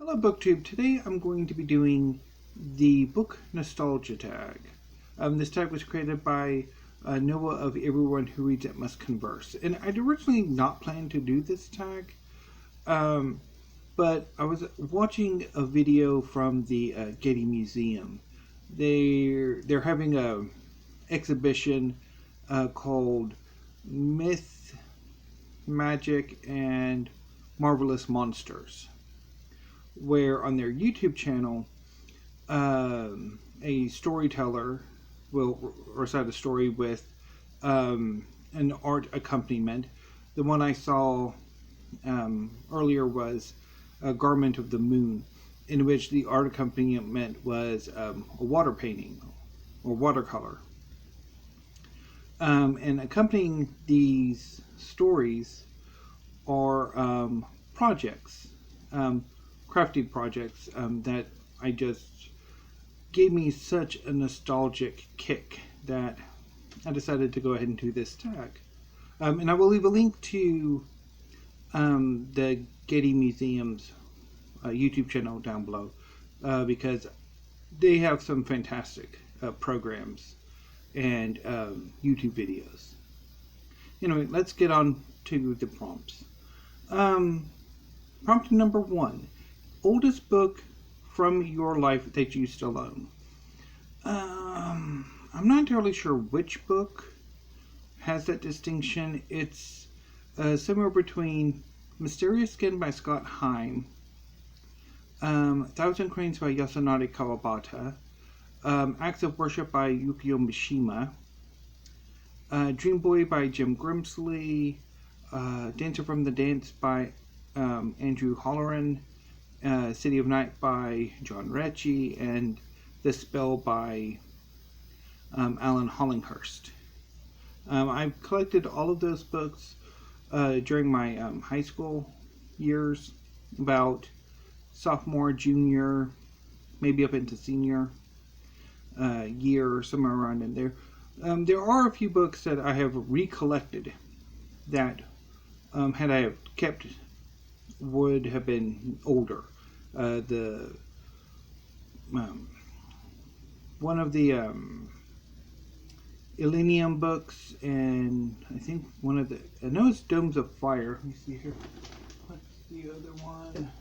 Hello BookTube. Today I'm going to be doing the book nostalgia tag. This tag was created by Noah of Everyone Who Reads It Must Converse. And I'd originally not planned to do this tag, but I was watching a video from the Getty Museum. They're having a exhibition called Myth, Magic, and Marvelous Monsters, where on their YouTube channel, a storyteller will recite a story with an art accompaniment. The one I saw earlier was a Garment of the Moon, in which the art accompaniment was a water painting or watercolor. And accompanying these stories are projects. Crafty projects that I just gave me such a nostalgic kick that I decided to go ahead and do this tag. And I will leave a link to the Getty Museum's YouTube channel down below because they have some fantastic programs and YouTube videos. Anyway, let's get on to the prompts. Prompt number 1. Oldest book from your life that you still own. I'm not entirely sure which book has that distinction. It's somewhere between Mysterious Skin by Scott Heim, Thousand Cranes by Yasunari Kawabata, Acts of Worship by Yukio Mishima, Dream Boy by Jim Grimsley, Dancer from the Dance by Andrew Holleran, City of Night by John Rechy, and The Spell by Alan Hollinghurst. I've collected all of those books during my high school years, about sophomore, junior, maybe up into senior year, somewhere around in there. There are a few books that I have recollected that, had I have kept, would have been older. One of the Illenium books, and I think one of the, I know it's Domes of Fire. Let me see here. What's the other one?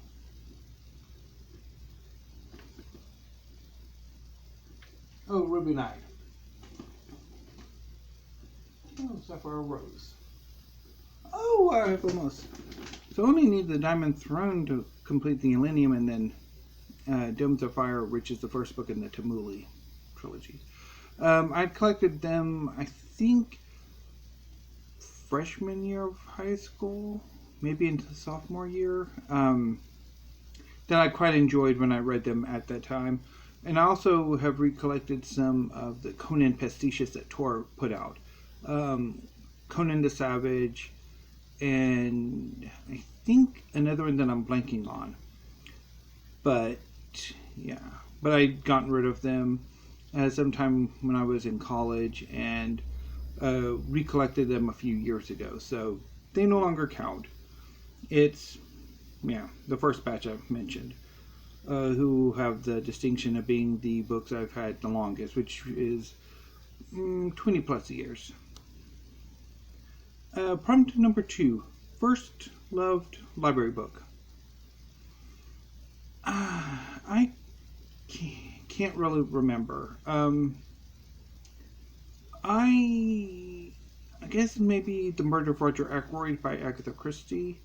Oh, Ruby Knight. Oh, Sapphire Rose. Oh, I have almost. So I only need the Diamond Throne to complete the Illenium, and then Domes of Fire, which is the first book in the Tamuli trilogy. I collected them, I think, freshman year of high school, maybe into the sophomore year. That I quite enjoyed when I read them at that time. And I also have recollected some of the Conan pastiches that Tor put out. Conan the Savage, and I think another one that I'm blanking on. But yeah, but I'd gotten rid of them sometime when I was in college, and recollected them a few years ago, so they no longer count. It's, yeah, the first batch I've mentioned, who have the distinction of being the books I've had the longest, which is 20 plus years. Prompt number 2. First loved library book. I can't really remember. I guess maybe The Murder of Roger Ackroyd by Agatha Christie.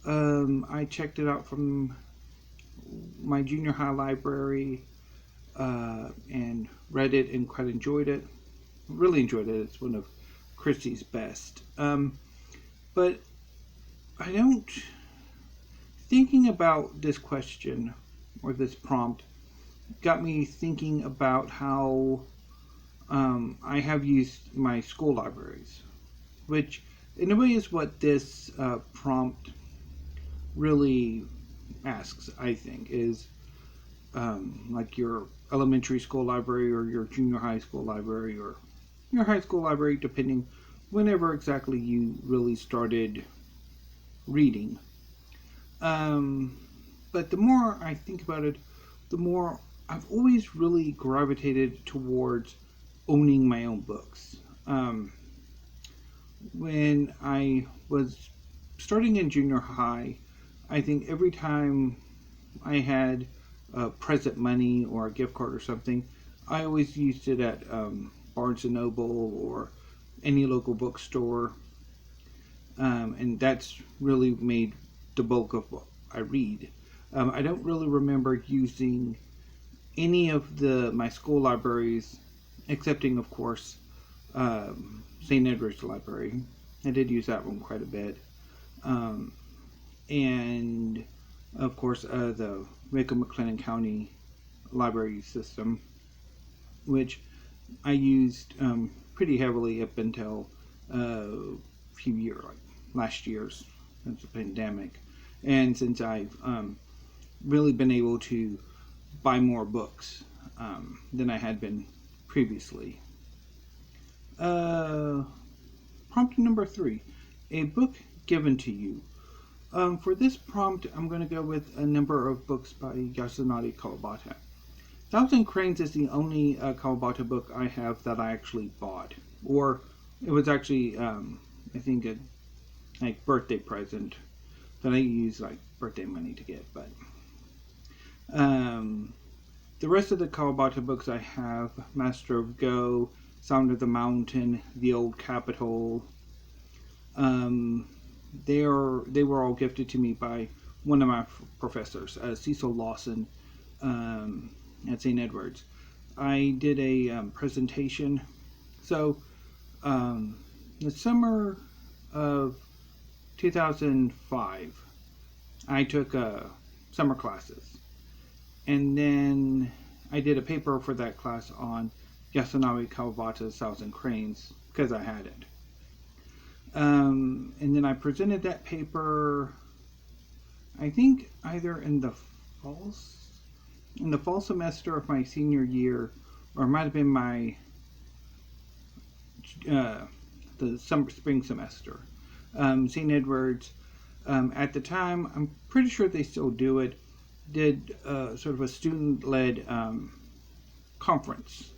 I checked it out from my junior high library and read it and quite enjoyed it. Really enjoyed it. It's one of Christie's best. But I don't... Thinking about this question, or this prompt, got me thinking about how I have used my school libraries, which in a way is what this prompt really asks, I think, is like your elementary school library or your junior high school library or your high school library, depending whenever exactly you really started reading. but the more I think about it, the more I've always really gravitated towards owning my own books. When I was starting in junior high, I think every time I had present money or a gift card or something, I always used it at Barnes and Noble or any local bookstore, and that's really made the bulk of what I read. I don't really remember using any of my school libraries, excepting of course St. Edward's Library. I did use that one quite a bit, and of course the Macon-McLennan County library system, which I used pretty heavily up until a few years, like last year's, since the pandemic, and since I've really been able to buy more books than I had been previously. Prompt number 3, a book given to you. For this prompt, I'm going to go with a number of books by Yasunari Kawabata. Thousand Cranes is the only Kawabata book I have that I actually bought, or it was actually, I think, a like birthday present that I used like birthday money to get. But the rest of the Kawabata books I have: Master of Go, Sound of the Mountain, The Old Capitol. They were all gifted to me by one of my professors, Cecil Lawson, at St. Edward's. I did a presentation. So the summer of 2005, I took summer classes, and then I did a paper for that class on Yasunari Kawabata's Thousand Cranes because I had it. And then I presented that paper, I think either in the fall semester of my senior year, or it might have been my the spring semester. St. Edward's, at the time, I'm pretty sure they still do it, did sort of a student-led conference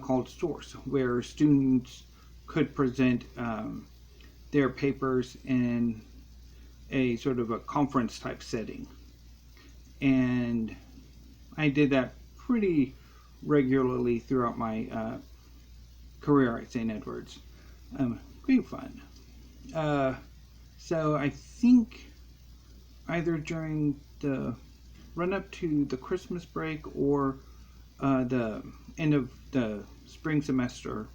called Source, where students could present their papers in a sort of a conference type setting. And I did that pretty regularly throughout my career at St. Edward's. Great fun. So I think either during the run up to the Christmas break or the end of the spring semester,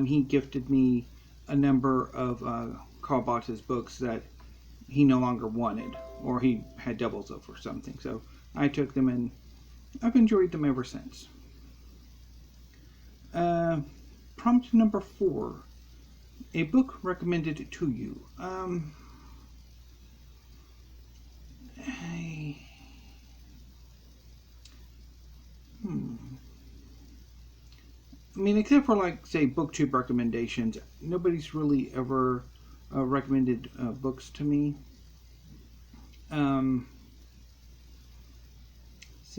he gifted me a number of Kawabata's books that he no longer wanted, or he had doubles of or something. So I took them, and I've enjoyed them ever since. Prompt number 4, a book recommended to you. I mean, except for, like, say, BookTube recommendations, nobody's really ever recommended books to me. So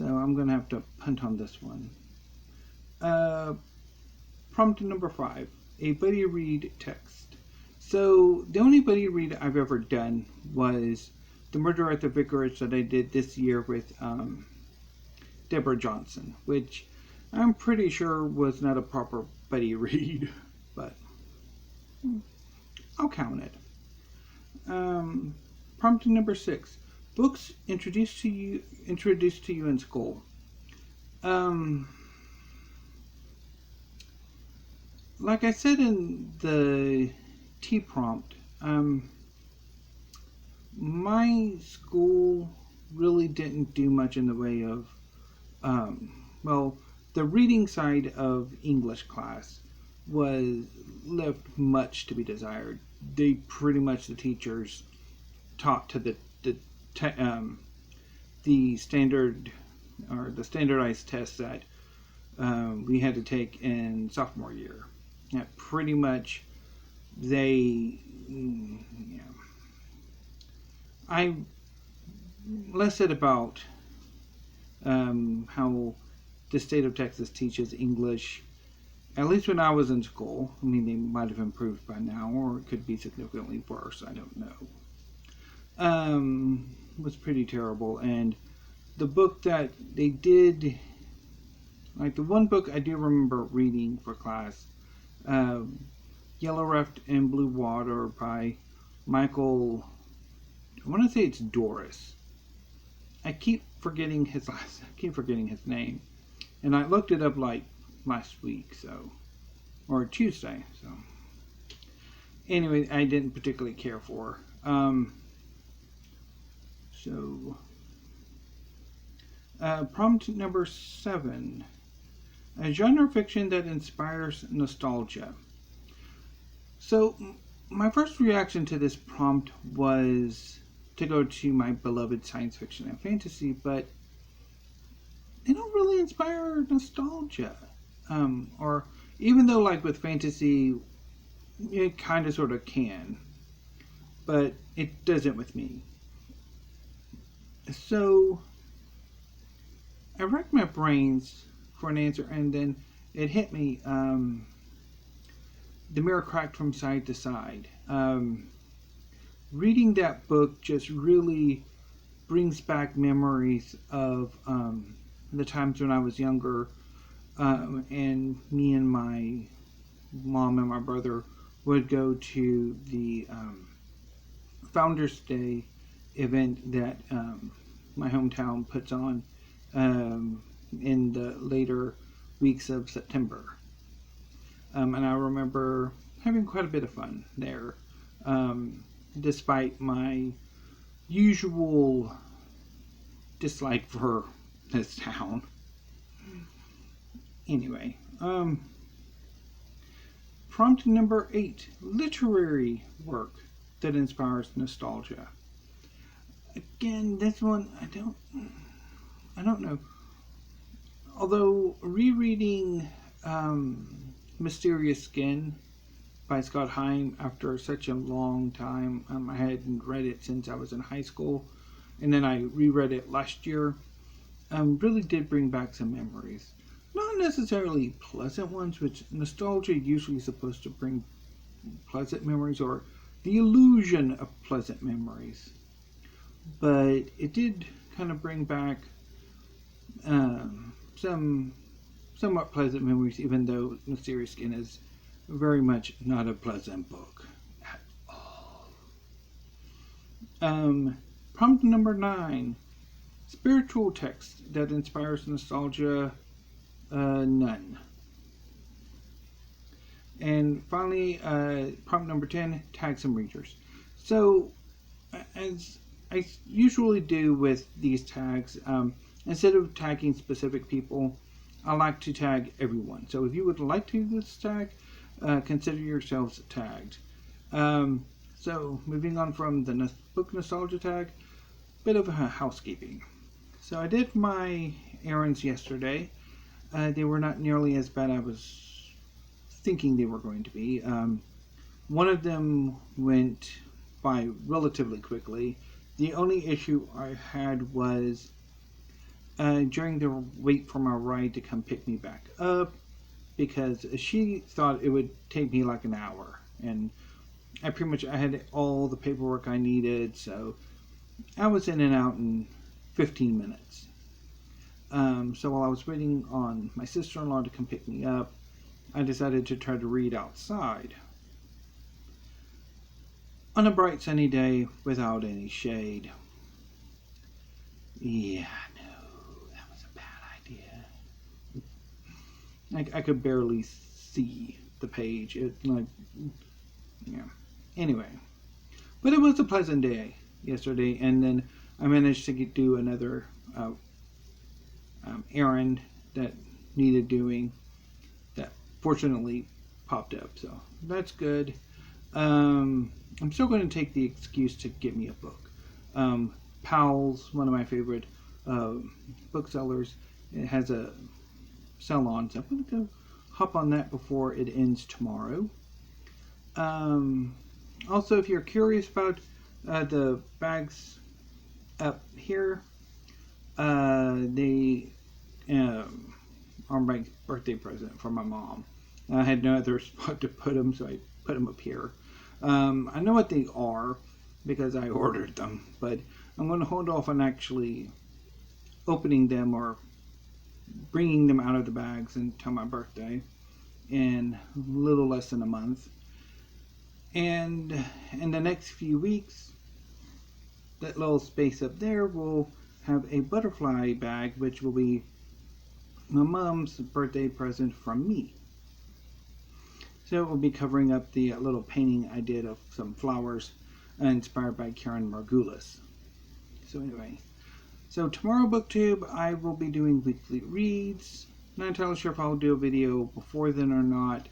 I'm going to have to punt on this one. Prompt number 5, a buddy read text. So the only buddy read I've ever done was The Murder at the Vicarage that I did this year with Deborah Johnson, which I'm pretty sure was not a proper buddy read, but I'll count it. Prompt number 6, books introduced to you in school. Like I said in the T prompt, my school really didn't do much in the way of, the reading side of English class left much to be desired. They pretty much, the teachers taught to the standard, or the standardized tests that we had to take in sophomore year. That pretty much I less said about how the state of Texas teaches English, at least when I was in school. I mean, they might have improved by now, or it could be significantly worse. I don't know. Was pretty terrible. And the book that they did, like the one book I do remember reading for class, Yellow Raft and Blue Water by Michael, I want to say it's Dorris. I keep forgetting his name. And I looked it up like last week, or Tuesday, so. Anyway, I didn't particularly care for. Prompt number 7. A genre fiction that inspires nostalgia. So, my first reaction to this prompt was to go to my beloved science fiction and fantasy, but they don't really inspire nostalgia. Or even though, like with fantasy, it kind of sort of can, but it doesn't with me. So I racked my brains for an answer, and then it hit me. The mirror cracked from side to side. Reading that book just really brings back memories of the times when I was younger, and me and my mom and my brother would go to the Founders Day event that my hometown puts on in the later weeks of September. And I remember having quite a bit of fun there, despite my usual dislike for this town. Anyway, prompt number 8, literary work that inspires nostalgia. Again, this one, I don't know. Although rereading Mysterious Skin by Scott Heim after such a long time, I hadn't read it since I was in high school, and then I reread it last year, really did bring back some memories. Not necessarily pleasant ones, which nostalgia usually is supposed to bring pleasant memories or the illusion of pleasant memories. But it did kind of bring back some somewhat pleasant memories, even though Mysterious Skin is very much not a pleasant book at all. Prompt number 9. Spiritual text that inspires nostalgia. None. And finally, prompt number 10, tag some readers. So, as I usually do with these tags, instead of tagging specific people, I like to tag everyone. So if you would like to do this tag, consider yourselves tagged. So moving on from the book nostalgia tag, bit of housekeeping. So I did my errands yesterday. They were not nearly as bad as I was thinking they were going to be. One of them went by relatively quickly. The only issue I had was during the wait for my ride to come pick me back up, because she thought it would take me like an hour, and I had all the paperwork I needed, so I was in and out in 15 minutes. So while I was waiting on my sister-in-law to come pick me up, I decided to try to read outside on a bright sunny day without any shade. Yeah, no, that was a bad idea. I could barely see the page. Anyway, but it was a pleasant day yesterday, and then I managed to do another errand that needed doing that fortunately popped up, so that's good. I'm still going to take the excuse to get me a book. Powell's, one of my favorite booksellers, it has a sell on, so I'm going to go hop on that before it ends tomorrow. Also, if you're curious about the bags up here, they are my birthday present for my mom. I had no other spot to put them, so I put them up here. I know what they are because I ordered them, but I'm going to hold off on actually opening them or bringing them out of the bags until my birthday in a little less than a month. And in the next few weeks, that little space up there will have a butterfly bag, which will be my mom's birthday present from me. So it will be covering up the little painting I did of some flowers inspired by Karen Margulis. So anyway, so tomorrow BookTube I will be doing weekly reads. Not entirely sure if I'll do a video before then or not.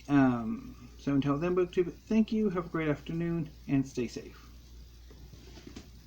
So until then BookTube, thank you, have a great afternoon, and stay safe.